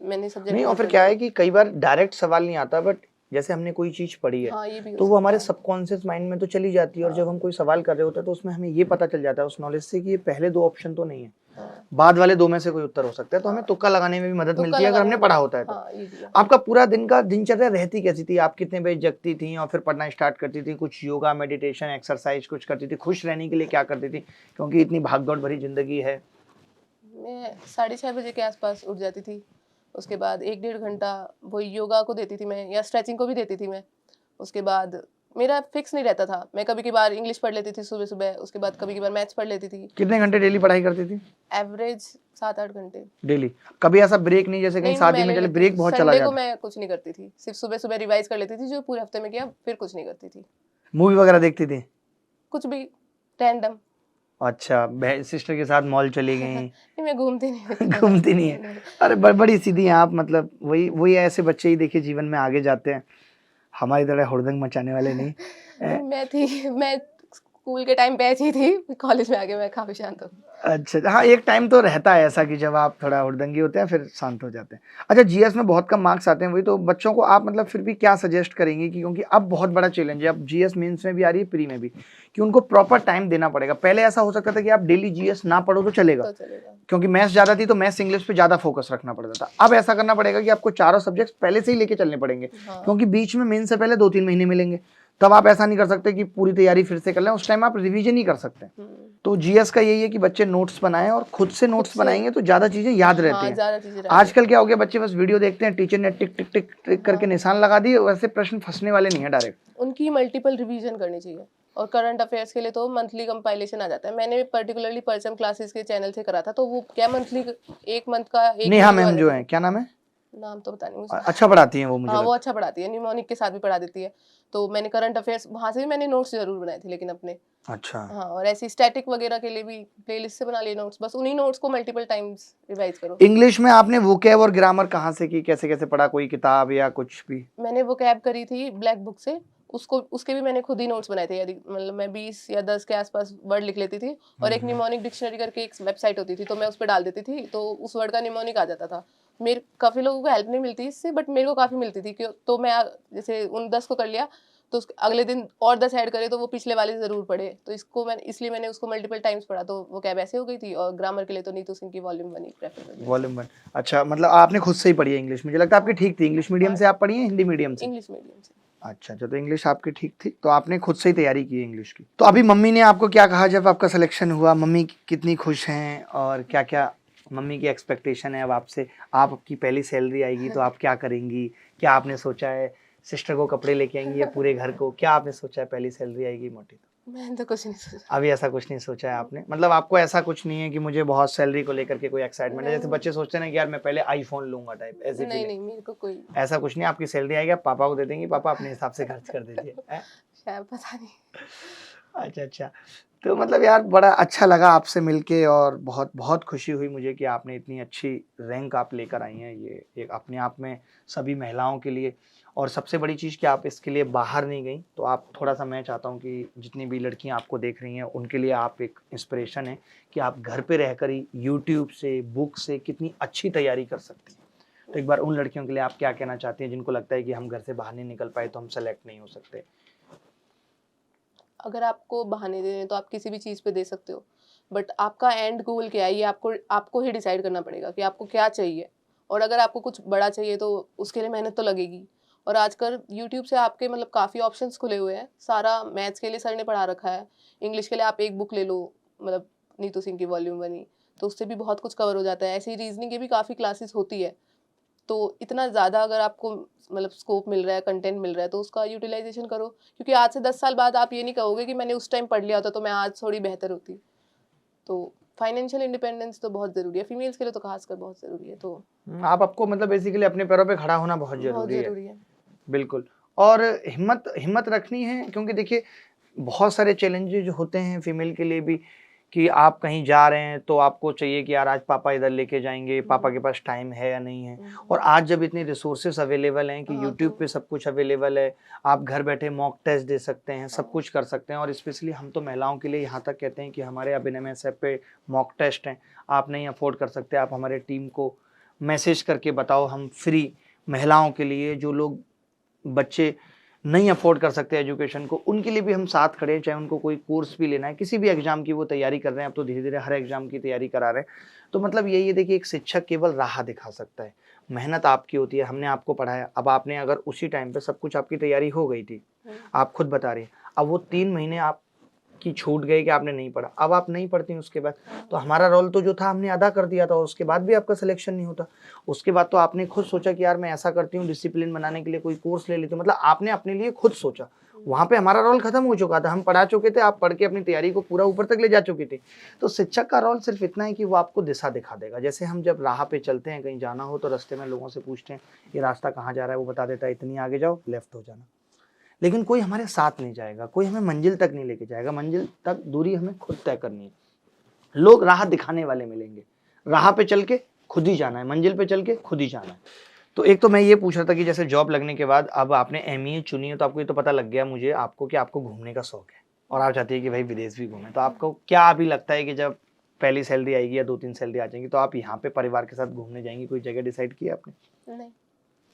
मैंने सब्जेक्ट नहीं, और कवर फिर कर क्या लिया है कि कई बार डायरेक्ट सवाल नहीं आता, बट जैसे हमने कोई चीज पढ़ी है हाँ, ये भी हो तो वो हमारे सकता है। सबकॉन्शियस माइंड में तो चली जाती है, और जब हम कोई सवाल कर रहे होते हैं तो उसमें हमें ये पता चल जाता है उस नॉलेज से कि ये पहले दो ऑप्शन तो नहीं है, हाँ, बाद वाले दो में से कोई उत्तर हो सकता है, तो हमें हाँ। तुक्का लगाने में भी मदद तुक्का मिलती है अगर लगाने हमने में पढ़ा होता है तो। हाँ, ये भी है। आपका पूरा दिन का दिनचर्या रहती कैसी थी? आप कितने बजे जगती थी और फिर पढ़ना स्टार्ट करती थी? कुछ योगा, मेडिटेशन, एक्सरसाइज कुछ करती थी? खुश रहने के लिए क्या करती थी, क्योंकि इतनी भागदौड़ भरी जिंदगी है? मैं 6:30 बजे के आसपास उठ जाती थी। उसके बाद 1 डेढ़ घंटा वो योगा को देती थी मैं, या स्ट्रेचिंग को भी देती थी मैं। उसके बाद मेरा फिक्स नहीं रहता था, मैं कभी-कभार इंग्लिश पढ़ लेती थी सुबह-सुबह, उसके बाद कभी-कभार मैथ्स पढ़ लेती थी। कितने घंटे डेली पढ़ाई करती थी एवरेज 7-8 घंटे। डेली? कभी ऐसा ब्रेक नहीं, जैसे कहीं नहीं, शादी मैं में ले चले लेती ब्रेक थी। बहुत चला संडे को जाता? मैं कुछ नहीं करती थी। सिर्फ सुबह-सुबह रिवाइज़ कर लेती थी जो पूरे हफ्ते में किया, फिर कुछ नहीं करती थी। मूवी वगैरह देखती थी? कुछ भी रैंडम। अच्छा, सिस्टर के साथ मॉल चली गई? नहीं, मैं घूमती नहीं हूँ इतना घूमती नहीं है? नहीं। अरे बड़ी सीधी हैं आप, मतलब वही वही ऐसे बच्चे ही देखिए जीवन में आगे जाते हैं, हमारी तरह हुड़दंग मचाने वाले नहीं। नहीं, मैं स्कूल के टाइम पे ऐसी थी, कॉलेज में आके मैं काफ़ी शांत हूँ। अच्छा, हाँ, एक टाइम तो रहता है ऐसा कि जब आप थोड़ा हुड़दंगी होते हैं फिर शांत हो जाते हैं। अच्छा, जीएस में बहुत कम मार्क्स आते हैं, वही तो बच्चों को आप मतलब फिर भी क्या सजेस्ट करेंगे कि, क्योंकि अब बहुत बड़ा चैलेंज है, अब जीएस मेंस में भी आ रही है, प्री में भी, कि उनको प्रॉपर टाइम देना पड़ेगा। पहले ऐसा हो सकता था कि आप डेली जीएस ना पढ़ो तो चलेगा, तो चलेगा। क्योंकि मैथ्स ज़्यादा थी तो मैथ्स इंग्लिश पे ज़्यादा फोकस रखना पड़ता था। अब ऐसा करना पड़ेगा कि आपको चारों सब्जेक्ट्स पहले से ही लेके चलने पड़ेंगे, हाँ। क्योंकि बीच में मेन से पहले 2-3 महीने मिलेंगे, तब आप ऐसा नहीं कर सकते कि पूरी तैयारी फिर से कर लें, उस टाइम आप रिवीजन ही कर सकते हैं। तो जीएस का यही है कि बच्चे नोट्स बनाएं, और खुद से नोट्स बनाएंगे तो ज़्यादा चीज़ें याद रहती हाँ, हैं। ज़्यादा चीज़ें आजकल क्या हो गया, बच्चे बस वीडियो देखते हैं, टीचर ने टिक टिक टिक टिक करके हाँ। निशान लगा दिए, वैसे प्रश्न फंसने वाले नहीं है डायरेक्ट। उनकी मल्टीपल रिवीजन करनी चाहिए। और करंट अफेयर्स के लिए तो मंथली कंपाइलेशन आ जाता है। मैंने पर्टिकुलरली परचम क्लासेस के चैनल से करा था, तो वो क्या मंथली 1 मंथ का एक नेहा वीडियो आ मैम जो जाता है, क्या नाम है? नाम तो पता नहीं मुझे। अच्छा पढ़ाती हैं वो, मुझे हाँ, वो लगता अच्छा पढ़ाती है, न्यूमोनिक के साथ भी पढ़ा देती है। तो मैंने करंट अफेयर्स वहाँ से भी मैंने नोट्स ज़रूर बनाए थे लेकिन अपने। है। अच्छा, हाँ, और ऐसे स्टैटिक वगैरह के लिए भी प्लेलिस्ट से बना लिए नोट्स। बस उन्हीं नोट्स को मल्टीपल टाइम्स रिवाइज़ करो। इंग्लिश में आपने वोकैब और ग्रामर कहाँ से की, कैसे कैसे पढ़ा, कोई किताब या कुछ भी? मैंने वो कैब करी थी ब्लैक बुक से, उसको उसके भी मैंने खुद ही नोट्स बनाए थे। यदि मतलब मैं 20 या 10 के आसपास वर्ड लिख लेती थी, और एक निमोनिक डिक्शनरी करके एक वेबसाइट होती थी, तो मैं उस पे डाल देती थी, तो उस वर्ड का निमोनिक आ जाता था। मेरे काफ़ी लोगों को हेल्प नहीं मिलती इससे, बट मेरे को काफ़ी मिलती थी। क्यों, तो मैं जैसे उन 10 को कर लिया, तो अगले दिन और 10 ऐड करे तो वो पिछले वाले ज़रूर पढ़े। तो इसलिए मैंने उसको मल्टीपल टाइम्स पढ़ा, तो वो कैब ऐसे हो गई थी। और ग्रामर के लिए तो नीतू सिंह की वॉल्यूम 1 ही प्रेफर कर लिया। वॉल्यूम 1। अच्छा, मतलब आपने खुद से ही पढ़ी है इंग्लिश? मुझे लगता है आपकी ठीक थी। इंग्लिश मीडियम से आप पढ़ी हैं, हिंदी मीडियम से? इंग्लिश मीडियम से। अच्छा, तो इंग्लिश आपकी ठीक थी, तो आपने खुद से ही तैयारी की है इंग्लिश की। तो अभी मम्मी ने आपको क्या कहा जब आपका सिलेक्शन हुआ? मम्मी कितनी खुश हैं, और क्या क्या मम्मी की एक्सपेक्टेशन है अब आपसे? आपकी पहली सैलरी आएगी तो आप क्या करेंगी? क्या आपने सोचा है? सिस्टर को कपड़े लेके आएंगी या पूरे घर को? क्या आपने सोचा है पहली सैलरी आएगी मोटी तो? मैंने तो कुछ नहीं सोचा। अभी ऐसा कुछ नहीं सोचा है आपने? मतलब आपको ऐसा कुछ नहीं है कि मुझे बहुत सैलरी को लेकर के कोई एक्साइटमेंट है, जैसे नहीं। बच्चे सोचते हैं ना कि यार मैं पहले आईफोन लूंगा टाइप, ऐसी नहीं, फीलिंग? नहीं, मेरे को कोई ऐसा कुछ नहीं, आपकी सैलरी आएगी आप पापा को दे देंगी, पापा अपने हिसाब से खर्च कर दीजिए। हैं? शायद पता नहीं। अच्छा, अच्छा। तो मतलब यार बड़ा अच्छा लगा आपसे मिलके, और बहुत बहुत खुशी हुई मुझे कि आपने इतनी अच्छी रैंक आप लेकर आई हैं। ये एक अपने आप में सभी महिलाओं के लिए, और सबसे बड़ी चीज़ कि आप इसके लिए बाहर नहीं गई। तो आप थोड़ा-सा, मैं चाहता हूँ कि जितनी भी लड़कियाँ आपको देख रही हैं उनके लिए आप एक इंस्पिरेशन हैं कि आप घर पे रहकर ही यूट्यूब से, बुक से कितनी अच्छी तैयारी कर सकती हैं। तो एक बार उन लड़कियों के लिए आप क्या कहना चाहती हैं जिनको लगता है कि हम घर से बाहर नहीं निकल पाए तो हम सेलेक्ट नहीं हो सकते? अगर आपको बहाने देने हैं तो आप किसी भी चीज़ पे दे सकते हो, बट आपका एंड गोल क्या है ये आपको ही डिसाइड करना पड़ेगा कि आपको क्या चाहिए। और अगर आपको कुछ बड़ा चाहिए तो उसके लिए मेहनत तो लगेगी। और आजकल यूट्यूब से आपके मतलब काफ़ी ऑप्शंस खुले हुए हैं। सारा मैथ्स के लिए सर ने पढ़ा रखा है, इंग्लिश के लिए आप एक बुक ले लो, मतलब नीतू सिंह की वॉल्यूम 1 ही, तो उससे भी बहुत कुछ कवर हो जाता है। ऐसे ही रीजनिंग की भी काफ़ी क्लासेस होती है। तो इतना ज़्यादा अगर आपको मतलब स्कोप मिल रहा है, कंटेंट मिल रहा है, तो उसका यूटिलाइजेशन करो। क्योंकि आज से 10 साल बाद आप ये नहीं कहोगे कि मैंने उस टाइम पढ़ लिया होता तो मैं आज थोड़ी बेहतर होती। तो फाइनेंशियल इंडिपेंडेंस तो बहुत ज़रूरी है, फीमेल्स के लिए तो खासकर बहुत ज़रूरी है। तो आप आपको मतलब बेसिकली अपने पैरों पे खड़ा होना बहुत बहुत ज़रूरी है। ज़रूरी है। बिल्कुल। और हिम्मत हिम्मत रखनी है, क्योंकि देखिए बहुत सारे चैलेंजेज होते हैं फीमेल के लिए भी, कि आप कहीं जा रहे हैं तो आपको चाहिए कि यार आज पापा इधर लेके जाएँगे, पापा के पास टाइम है या नहीं है। और आज जब इतनी रिसोर्सेस अवेलेबल हैं कि हाँ, यूट्यूब तो पे सब कुछ अवेलेबल है, आप घर बैठे मॉक टेस्ट दे सकते हैं, सब हाँ। कुछ कर सकते हैं। और स्पेशली हम तो महिलाओं के लिए यहाँ तक कहते हैं कि हमारे अभिनव ऐप पे मॉक टेस्ट हैं, आप नहीं अफोर्ड कर सकते, आप हमारे टीम को मैसेज करके बताओ, हम फ्री महिलाओं के लिए, जो लोग बच्चे नहीं अफोर्ड कर सकते एजुकेशन को, उनके लिए भी हम साथ खड़े हैं। चाहे उनको कोई कोर्स भी लेना है, किसी भी एग्जाम की वो तैयारी कर रहे हैं, अब तो धीरे धीरे हर एग्जाम की तैयारी करा रहे हैं। तो मतलब यही है, देखिए एक शिक्षक केवल राह दिखा सकता है, मेहनत आपकी होती है। हमने आपको पढ़ाया, अब आपने अगर उसी टाइम पे सब कुछ आपकी तैयारी हो गई थी, आप खुद बता रही हैं, अब वो 3 महीने आपकी छूट गए कि आपने नहीं पढ़ा, अब आप नहीं पढ़ती उसके बाद, तो हमारा रोल तो जो था हमने अदा कर दिया था, उसके बाद भी आपका सिलेक्शन नहीं होता। उसके बाद तो आपने खुद सोचा कि यार मैं ऐसा करती हूँ, डिसिप्लिन बनाने के लिए कोई कोर्स ले लेती हूँ, मतलब आपने अपने लिए खुद सोचा। वहाँ पे हमारा रोल खत्म हो चुका था, हम पढ़ा चुके थे, आप पढ़ के अपनी तैयारी को पूरा ऊपर तक ले जा चुके थे। तो शिक्षक का रोल सिर्फ इतना है कि वो आपको दिशा दिखा देगा। जैसे हम जब राह पे चलते हैं, कहीं जाना हो तो रास्ते में लोगों से पूछते हैं ये रास्ता कहाँ जा रहा है, वो बता देता है इतनी आगे जाओ, लेफ्ट हो जाना। लेकिन कोई हमारे साथ नहीं जाएगा, कोई हमें मंजिल तक नहीं लेके जाएगा, मंजिल तक दूरी हमें खुद तय करनी है। लोग राह दिखाने वाले मिलेंगे, राह पे चल के खुद ही जाना है, मंजिल पे चल के खुद ही जाना है। तो एक तो मैं ये पूछ रहा था कि जैसे जॉब लगने के बाद अब आपने एमईए चुनी है, तो आपको ये तो पता लग गया मुझे आपको कि आपको घूमने का शौक है और आप चाहती है कि भाई विदेश भी घूमें। तो आपको क्या अभी लगता है कि जब पहली सैलरी आएगी या 2-3 सैलरी आ जाएंगी तो आप यहाँ पे परिवार के साथ घूमने जाएंगी, कोई जगह डिसाइड की है आपने? नहीं।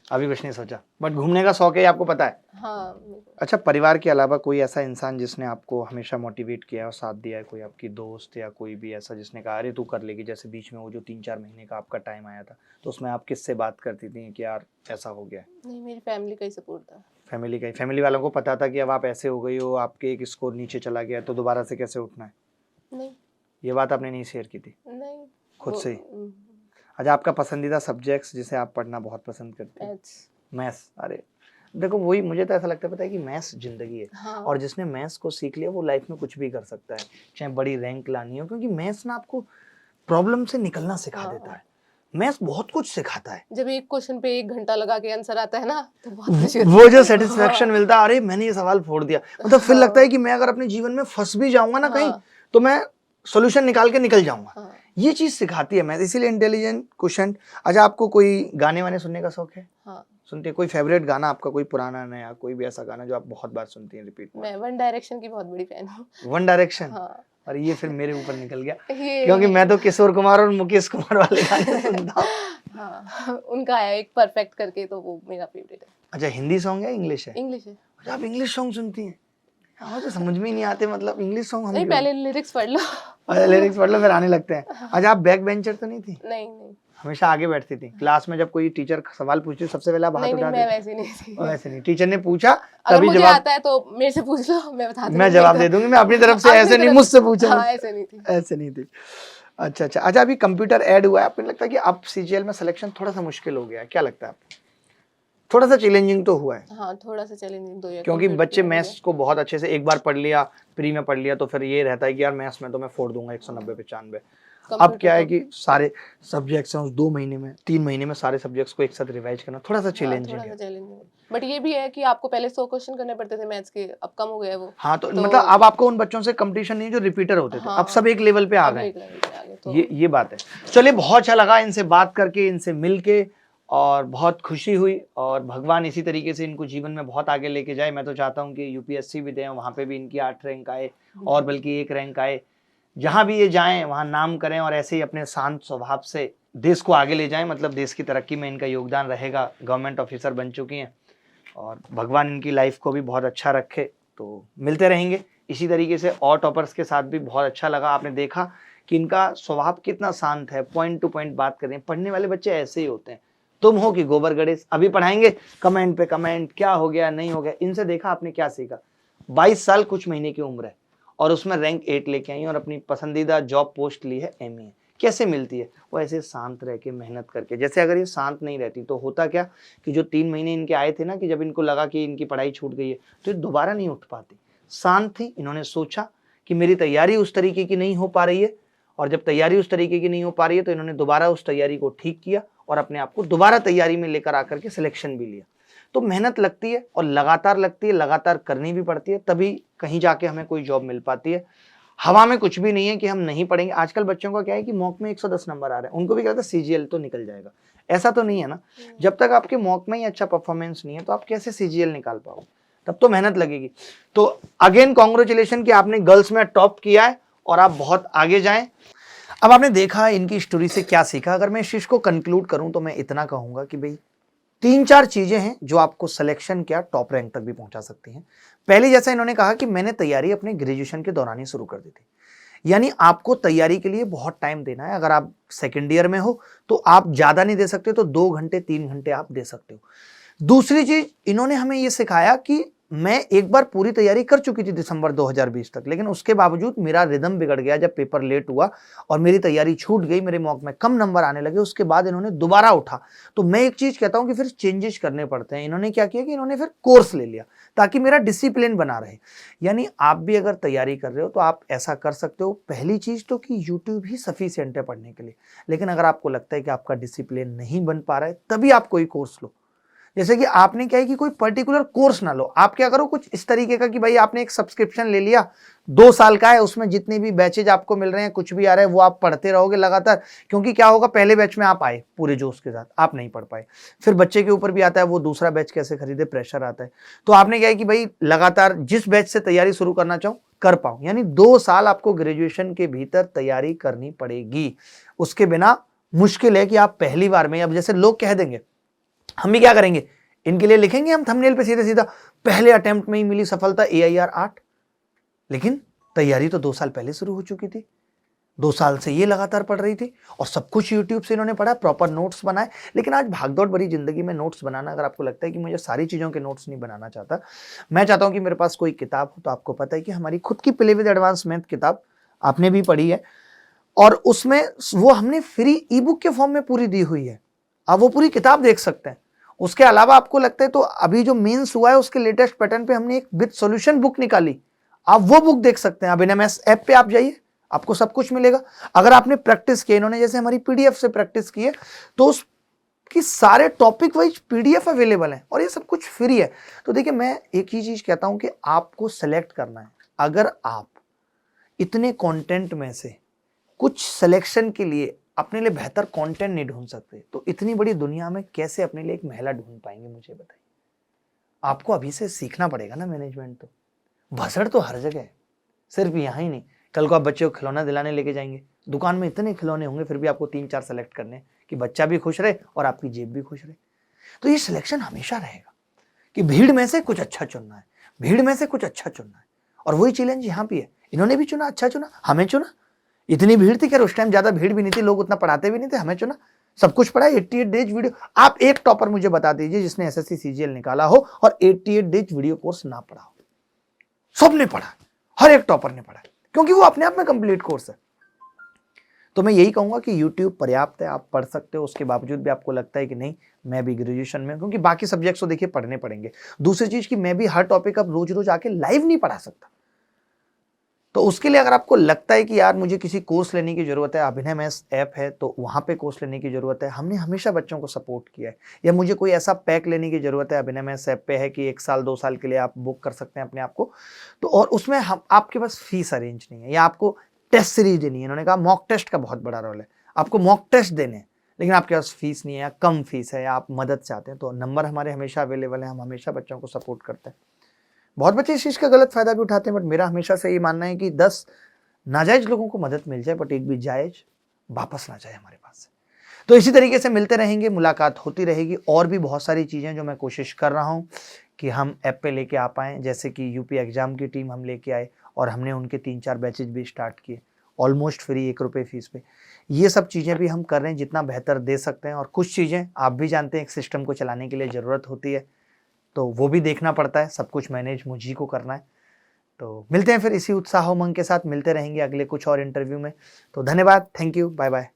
अभी कुछ नहीं सोचा, बट घूमने का शौक है ये आपको पता है। हाँ, मेरे को अच्छा, परिवार के अलावा कोई ऐसा इंसान जिसने आपको हमेशा मोटिवेट किया और साथ दिया है, कोई आपकी दोस्त या कोई भी ऐसा जिसने कहा अरे तू कर लेगी? जैसे बीच में वो जो 3-4 महीने का आपका टाइम आया था, तो उसमें आप किससे बात करती थी कि यार ऐसा हो गया है? नहीं, मेरी फैमिली का ही सपोर्ट था। फैमिली का ही? फैमिली वालों को पता था कि अब आप ऐसे हो गई हो, आपके एक स्कोर नीचे चला गया तो दोबारा से कैसे उठना है? नहीं, ये बात आपने नहीं शेयर की थी नहीं। खुद वो से ही? अच्छा, आपका पसंदीदा सब्जेक्ट्स जिसे आप पढ़ना बहुत पसंद करते हैं? मैथ्स। मैथ्स। अरे देखो, वही मुझे तो ऐसा लगता है, पता है कि मैथ्स जिंदगी है। हाँ, और जिसने मैथ्स को सीख लिया वो लाइफ में कुछ भी कर सकता है, चाहे बड़ी रैंक लानी हो, क्योंकि मैथ्स ना आपको प्रॉब्लम से निकलना सिखा हाँ। देता है। मैथ्स बहुत कुछ सिखाता है। जब एक क्वेश्चन पे 1 घंटा लगा के आंसर आता है ना, तो बहुत खुशी होती वो है। जो सेटिस्फेक्शन मिलता है, अरे मैंने ये सवाल फोड़ दिया, मतलब फिर लगता है कि मैं अगर अपने जीवन में फंस भी जाऊंगा ना कहीं, हाँ, तो मैं सॉल्यूशन निकाल के निकल जाऊंगा। हाँ। ये चीज सिखाती है मैथ, इसीलिए इंटेलिजेंट क्वेश्चन। अच्छा, आपको कोई गाने वाने सुनने का शौक है? हाँ, सुनते हैं? कोई फेवरेट गाना आपका, कोई पुराना नया, कोई भी ऐसा गाना जो आप बहुत बार सुनती हैं रिपीट में? मैं वन डायरेक्शन की बहुत बड़ी फैन हूँ। One direction? हाँ, और ये फिर मेरे ऊपर निकल गया, ये क्योंकि मैं तो किशोर कुमार और मुकेश कुमार वाले गाने सुनता हूँ। हाँ, उनका है एक परफेक्ट करके, तो वो मेरा फेवरेट है। अच्छा, हिंदी सॉन्ग है इंग्लिश है? इंग्लिश है। अच्छा, आप इंग्लिश सॉन्ग सुनती हैं? हाँ, तो समझ में ही नहीं आते, मतलब इंग्लिश सॉन्ग हम नहीं, क्यों? पहले लिरिक्स पढ़ लो। अच्छा, लिरिक्स पढ़ लो फिर आने लगते हैं। अच्छा, आप बैक बेंचर तो नहीं थी? नहीं, नहीं। हमेशा आगे बैठती थी क्लास में? जब कोई टीचर सवाल पूछती सबसे पहले आप हाथ नहीं, नहीं, उठाते मैं थे? वैसे नहीं थी। वैसे नहीं, टीचर ने पूछा अगर तभी मुझे जवाब, आता है तो मेरे से पूछ लो, मैं बता दूंगी। मैं जवाब दे दूंगी, मैं अपनी तरफ से, अपनी ऐसे नहीं तरफ मुझसे से। पूछे। हाँ, ऐसे नहीं थी। ऐसे नहीं थी। अच्छा अच्छा अच्छा, अभी कंप्यूटर ऐड हुआ है, आपको नहीं लगता कि अब सीजीएल में सिलेक्शन थोड़ा सा मुश्किल हो गया है? क्या लगता है आपको? थोड़ा सा चैलेंजिंग तो हुआ है, हाँ, थोड़ा सा चैलेंजिंग तो ये क्योंकि कंप्यूटर बच्चे में हो मैथ्स को बहुत अच्छे से एक बार पढ़ लिया, प्री में पढ़ लिया, तो फिर ये रहता है कि यार मैथ्स में तो मैं फोड़ दूंगा 190 पे 95। गया। अब क्या है कंप्यूटर कि सारे सब्जेक्ट्स हैं उस 2 महीने में, 3 महीने में सारे सब्जेक्ट्स को एक साथ रिवाइज करना थोड़ा सा तो हाँ, चैलेंजिंग थोड़ा है। सा चैलेंजिंग है। बट ये भी है कि आपको पहले 100 क्वेश्चन करने पड़ते थे मैथ्स के, अब कम हो गया है वो। हाँ, तो तो मतलब अब आपको उन बच्चों से कंपटीशन नहीं जो रिपीटर होते थे, अब हाँ, सब एक लेवल पे आ अब गए। एक लेवल पे आ गए। तो ये बात है। चलिए, बहुत अच्छा लगा इनसे बात करके, इनसे मिलके, और बहुत खुशी हुई, और भगवान इसी तरीके से इनको जीवन में बहुत आगे लेके जाए। मैं तो चाहता हूँ कि यूपीएससी भी दें, वहाँ पे भी इनकी 8 रैंक आए, और बल्कि 1 रैंक आए। जहाँ भी ये जाएं वहाँ नाम करें, और ऐसे ही अपने शांत स्वभाव से देश को आगे ले जाएं, मतलब देश की तरक्की में इनका योगदान रहेगा। गवर्नमेंट ऑफिसर बन चुकी हैं, और भगवान इनकी लाइफ को भी बहुत अच्छा रखे। तो मिलते रहेंगे इसी तरीके से और टॉपर्स के साथ भी। बहुत अच्छा लगा, आपने देखा कि इनका स्वभाव कितना शांत है, पॉइंट टू पॉइंट बात कर रहे हैं। पढ़ने वाले बच्चे ऐसे ही होते हैं। तुम हो कि गोबर गणेश, अभी पढ़ाएंगे कमेंट पे कमेंट, क्या हो गया नहीं हो गया। इनसे देखा आपने क्या सीखा? 22 साल कुछ महीने की उम्र है, और उसमें रैंक 8 लेके आई, और अपनी पसंदीदा जॉब पोस्ट ली है एमए। कैसे मिलती है? वो ऐसे शांत रह के मेहनत करके। जैसे अगर ये शांत नहीं रहती तो होता क्या कि जो 3 महीने इनके आए थे ना, कि जब इनको लगा कि इनकी पढ़ाई छूट गई है, तो ये दोबारा नहीं उठ पाती। शांत थी, इन्होंने सोचा कि मेरी तैयारी उस तरीके की नहीं हो पा रही है, और जब तैयारी उस तरीके की नहीं हो पा रही है तो इन्होंने दोबारा उस तैयारी को ठीक किया और अपने आप को दोबारा तैयारी में लेकर आकर के सिलेक्शन भी लिया। तो मेहनत लगती है और लगातार लगती है, लगातार करनी भी पड़ती है, तभी कहीं जाके हमें कोई जॉब मिल पाती है। हवा में कुछ भी नहीं है कि हम नहीं पढ़ेंगे। आजकल बच्चों का क्या है कि मॉक में 110 नंबर आ रहे हैं, उनको भी कहता है सीजीएल तो निकल जाएगा। ऐसा तो नहीं है ना। जब तक आपके मॉक में ही अच्छा परफॉर्मेंस नहीं है तो आप कैसे सीजीएल निकाल पाओगे? तब तो मेहनत लगेगी। तो अगेन कॉन्ग्रेचुलेशन कि आपने गर्ल्स में टॉप किया है और आप बहुत आगे जाएं। अब आपने देखा इनकी स्टोरी से क्या सीखा। अगर मैं इस चीज को कंक्लूड करूं तो मैं इतना कहूंगा कि भाई 3-4 चीजें हैं जो आपको सिलेक्शन क्या टॉप रैंक तक भी पहुंचा सकती हैं। पहली, जैसा इन्होंने कहा कि मैंने तैयारी अपने ग्रेजुएशन के दौरान ही शुरू कर दी थी, यानी आपको तैयारी के लिए बहुत टाइम देना है। अगर आप सेकेंड ईयर में हो तो आप ज्यादा नहीं दे सकते, तो 2 घंटे 3 घंटे आप दे सकते हो। दूसरी चीज, इन्होंने हमें यह सिखाया कि मैं एक बार पूरी तैयारी कर चुकी थी दिसंबर 2020 तक, लेकिन उसके बावजूद मेरा रिदम बिगड़ गया जब पेपर लेट हुआ और मेरी तैयारी छूट गई, मेरे मॉक में कम नंबर आने लगे। उसके बाद इन्होंने दोबारा उठा। तो मैं एक चीज कहता हूं कि फिर चेंजेस करने पड़ते हैं। इन्होंने क्या किया कि इन्होंने फिर कोर्स ले लिया ताकि मेरा डिसिप्लिन बना रहे। यानी आप भी अगर तैयारी कर रहे हो तो आप ऐसा कर सकते हो। पहली चीज तो कि यूट्यूब ही सफिशिएंट है पढ़ने के लिए, लेकिन अगर आपको लगता है कि आपका डिसिप्लिन नहीं बन पा रहा है तभी आप कोई कोर्स लो। जैसे कि आपने क्या है कि कोई पर्टिकुलर कोर्स ना लो, आप क्या करो कुछ इस तरीके का कि भाई आपने एक सब्सक्रिप्शन ले लिया, 2 साल का है, उसमें जितनी भी बैचेज आपको मिल रहे हैं, कुछ भी आ रहा है वो आप पढ़ते रहोगे लगातार। क्योंकि क्या होगा, पहले बैच में आप आए पूरे जोश के साथ, आप नहीं पढ़ पाए, फिर बच्चे के ऊपर भी आता है वो दूसरा बैच कैसे खरीदे, प्रेशर आता है। तो आपने क्या है कि भाई लगातार जिस बैच से तैयारी शुरू करना चाहो कर पाओ। यानी 2 साल आपको ग्रेजुएशन के भीतर तैयारी करनी पड़ेगी। उसके बिना मुश्किल है कि आप पहली बार में, अब जैसे लोग कह देंगे, हम भी क्या करेंगे, इनके लिए लिखेंगे हम थंबनेल पे सीधा सीधा पहले अटेम्प्ट में ही मिली सफलता AIR 8। लेकिन तैयारी तो 2 साल पहले शुरू हो चुकी थी, 2 साल से ये लगातार पढ़ रही थी और सब कुछ यूट्यूब से इन्होंने पढ़ा, प्रॉपर नोट्स बनाए। लेकिन आज भागदौड़ भरी जिंदगी में नोट्स बनाना, अगर आपको लगता है कि मुझे सारी चीजों के नोट्स नहीं बनाना चाहता, मैं चाहता हूं कि मेरे पास कोई किताब हो। तो आपको पता है कि हमारी खुद की प्ले विद एडवांस मैथ किताब आपने भी पढ़ी है और उसमें वो हमने फ्री ई बुक के फॉर्म में पूरी दी हुई है। आप वो पूरी किताब देख सकते हैं। उसके अलावा आपको लगता है तो अभी जो मेंस हुआ है उसके लेटेस्ट पैटर्न पे हमने एक विद सॉल्यूशन बुक निकाली, आप वो बुक देख सकते हैं। अभिनव ऐप पे आप जाइए, आपको सब कुछ मिलेगा। अगर आपने प्रैक्टिस की, इन्होंने जैसे हमारी PDF से प्रैक्टिस की है, तो उसकी सारे टॉपिक वाइज PDF अवेलेबल है और ये सब कुछ फ्री है। तो देखिए, मैं एक ही चीज कहता हूं कि आपको सेलेक्ट करना है। अगर आप इतने कंटेंट में से कुछ सिलेक्शन के लिए अपने लिए बेहतर कंटेंट नहीं ढूंढ सकते, तो इतनी बड़ी दुनिया में कैसे अपने लिए एक महिला ढूंढ पाएंगे, मुझे बताइए। आपको अभी से सीखना पड़ेगा ना मैनेजमेंट। तो भसड़ तो हर जगह है, सिर्फ यहाँ ही नहीं। कल को आप बच्चे को खिलौना दिलाने लेके जाएंगे, दुकान में इतने खिलौने होंगे, फिर भी आपको 3-4 सेलेक्ट करने कि बच्चा भी खुश रहे और आपकी जेब भी खुश रहे। तो ये सिलेक्शन हमेशा रहेगा कि भीड़ में से कुछ अच्छा चुनना है, भीड़ में से कुछ अच्छा चुनना है। और वही चैलेंज यहाँ भी है। इन्होंने भी चुना, अच्छा चुना, हमें चुना। इतनी भीड़ थी, खैर उस टाइम ज्यादा भीड़ भी नहीं थी, लोग उतना पढ़ाते भी नहीं थे, हमें चुना, सब कुछ पढ़ा। 88 डेज वीडियो। आप एक टॉपर मुझे बता दीजिए जिसने SSC CGL निकाला हो और 88 डेज वीडियो कोर्स ना पढ़ा हो। सबने पढ़ा, हर एक टॉपर ने पढ़ा, क्योंकि वो अपने आप में कंप्लीट कोर्स है। तो मैं यही कहूंगा कि YouTube पर्याप्त है, आप पढ़ सकते हो। उसके बावजूद भी आपको लगता है कि नहीं मैं भी ग्रेजुएशन में, क्योंकि बाकी सब्जेक्ट्स तो देखिए पढ़ने पड़ेंगे। दूसरी चीज कि मैं भी हर टॉपिक अब रोज रोज आके लाइव नहीं पढ़ा सकता। तो उसके लिए अगर आपको लगता है कि यार मुझे किसी कोर्स लेने की जरूरत है, अभिनव ऐप है तो वहां पे कोर्स लेने की जरूरत है, हमने हमेशा बच्चों को सपोर्ट किया है। या मुझे कोई ऐसा पैक लेने की जरूरत है, अभिनव ऐप पे है कि 1 साल 2 साल के लिए आप बुक कर सकते हैं अपने आप को। तो और उसमें हम आपके पास फीस अरेंज नहीं है या आपको टेस्ट सीरीज देनी है। इन्होंने कहा मॉक टेस्ट का बहुत बड़ा रोल है, आपको मॉक टेस्ट देने हैं, लेकिन आपके पास फीस नहीं है या कम फीस है या आप मदद चाहते हैं, तो नंबर हमारे हमेशा अवेलेबल है। हम हमेशा बच्चों को सपोर्ट करते हैं। बहुत बच्चे इस चीज का गलत फायदा भी उठाते हैं, बट मेरा हमेशा से ये मानना है कि 10 नाजायज लोगों को मदद मिल जाए, बट एक भी जायज वापस ना जाए हमारे पास से। तो इसी तरीके से मिलते रहेंगे, मुलाकात होती रहेगी। और भी बहुत सारी चीजें जो मैं कोशिश कर रहा हूं कि हम ऐप पे लेके आ पाएं, जैसे कि यूपी एग्जाम की टीम हम लेके आए और हमने उनके 3-4 बैचेज भी स्टार्ट किए, ऑलमोस्ट फ्री, 1 रुपये फीस पे। ये सब चीजें भी हम कर रहे हैं जितना बेहतर दे सकते हैं। और कुछ चीजें आप भी जानते हैं एक सिस्टम को चलाने के लिए जरूरत होती है, तो वो भी देखना पड़ता है, सब कुछ मैनेज मुझी को करना है। तो मिलते हैं फिर इसी उत्साह उमंग के साथ, मिलते रहेंगे अगले कुछ और इंटरव्यू में। तो धन्यवाद, थैंक यू, बाय बाय।